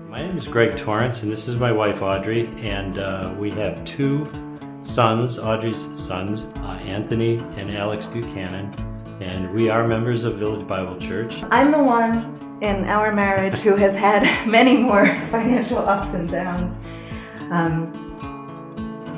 My name is Greg Torrance, and this is my wife Audrey, and we have two sons, Audry's sons, Anthony and Alex Buchanan, and we are members of Village Bible Church. I'm the one in our marriage who has had many more financial ups and downs.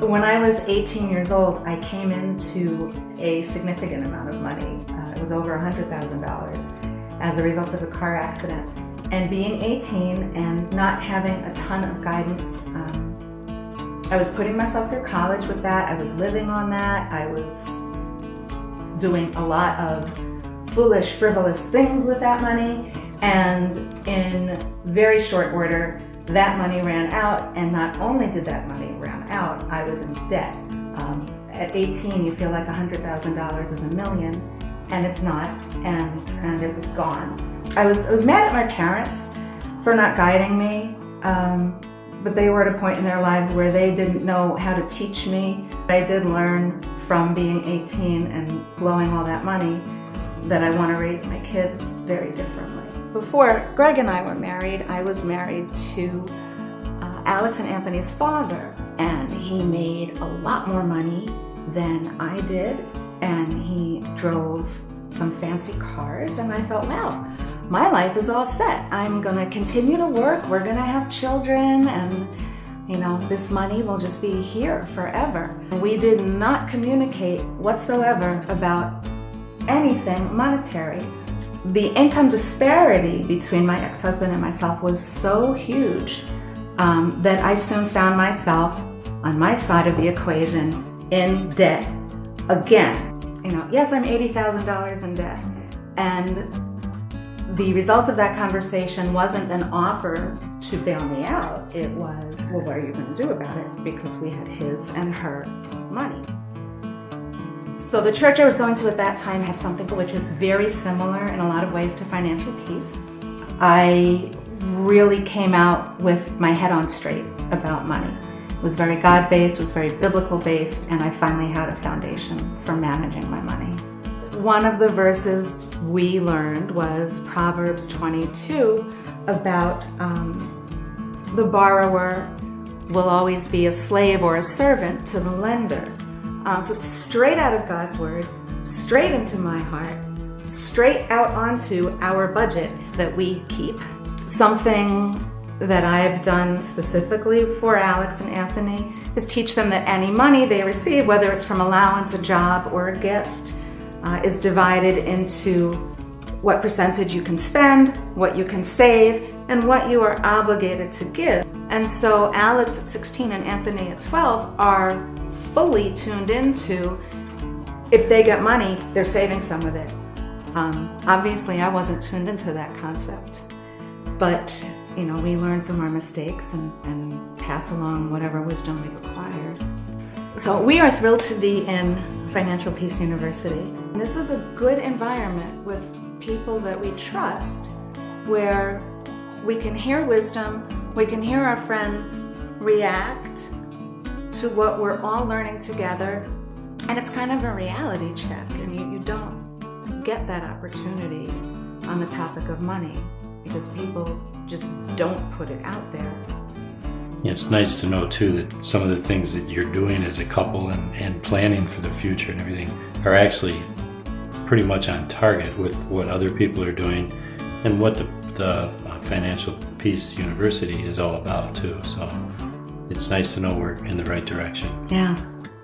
When I was 18 years old, I came into a significant amount of money. It was over $100,000 as a result of a car accident. And being 18 and not having a ton of guidance, I was putting myself through college with that. I was living on that. I was doing a lot of foolish, frivolous things with that money. And in very short order, that money ran out. And not only did that money run out, I was in debt. At 18, you feel like $100,000 is $1 million, and it's not. And it was gone. I was mad at my parents for not guiding me, but they were at a point in their lives where they didn't know how to teach me. I did learn from being 18 and blowing all that money that I want to raise my kids very differently. Before Greg and I were married, I was married to Alex and Anthony's father, and he made a lot more money than I did, and he drove some fancy cars, and I thought, wow, my life is all set. I'm gonna continue to work, we're gonna have children, and this money will just be here forever. We did not communicate whatsoever about anything monetary. The income disparity between my ex-husband and myself was so huge that I soon found myself on my side of the equation in debt again. Yes, I'm $80,000 in debt, and the result of that conversation wasn't an offer to bail me out. It was, well, what are you going to do about it? Because we had his and her money. So the church I was going to at that time had something which is very similar in a lot of ways to Financial Peace. I really came out with my head on straight about money. It was very God-based, it was very biblical-based, and I finally had a foundation for managing my money. One of the verses we learned was Proverbs 22 about the borrower will always be a slave or a servant to the lender. So it's straight out of God's word, straight into my heart, straight out onto our budget that we keep. Something that I've done specifically for Alex and Anthony is teach them that any money they receive, whether it's from allowance, a job, or a gift, is divided into what percentage you can spend, what you can save, and what you are obligated to give. And so Alex at 16 and Anthony at 12 are fully tuned into, if they get money, they're saving some of it. Obviously, I wasn't tuned into that concept, but we learn from our mistakes and pass along whatever wisdom we've acquired. So we are thrilled to be in Financial Peace University. This is a good environment with people that we trust, where we can hear wisdom, we can hear our friends react to what we're all learning together, and it's kind of a reality check, and you don't get that opportunity on the topic of money because people just don't put it out there. Yeah, it's nice to know too that some of the things that you're doing as a couple and planning for the future and everything are actually pretty much on target with what other people are doing and what the Financial Peace University is all about too. So it's nice to know we're in the right direction. Yeah.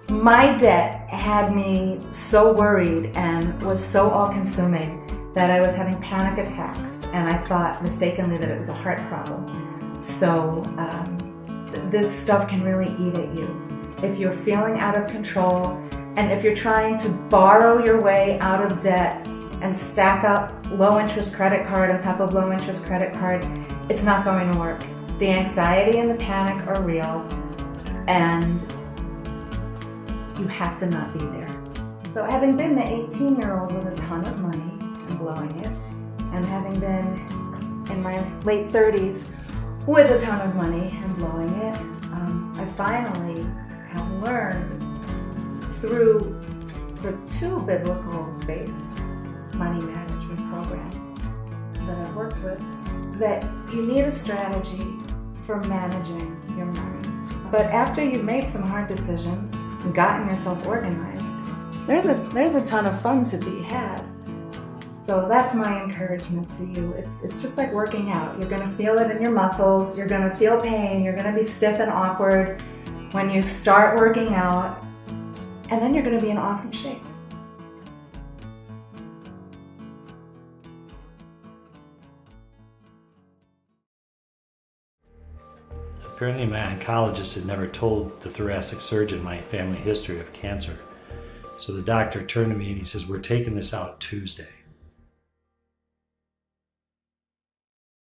My debt had me so worried and was so all-consuming that I was having panic attacks, and I thought mistakenly that it was a heart problem. So this stuff can really eat at you. If you're feeling out of control, and if you're trying to borrow your way out of debt and stack up low-interest credit card on top of low-interest credit card, it's not going to work. The anxiety and the panic are real, and you have to not be there. So having been the 18-year-old with a ton of money and blowing it, and having been in my late 30s with a ton of money and blowing it, I finally have learned through the two biblical-based money management programs that I've worked with that you need a strategy for managing your money. But after you've made some hard decisions and gotten yourself organized, there's a ton of fun to be had. So that's my encouragement to you. It's just like working out. You're gonna feel it in your muscles, you're gonna feel pain, you're gonna be stiff and awkward when you start working out, and then you're gonna be in awesome shape. Apparently my oncologist had never told the thoracic surgeon my family history of cancer. So the doctor turned to me and he says, "We're taking this out Tuesday."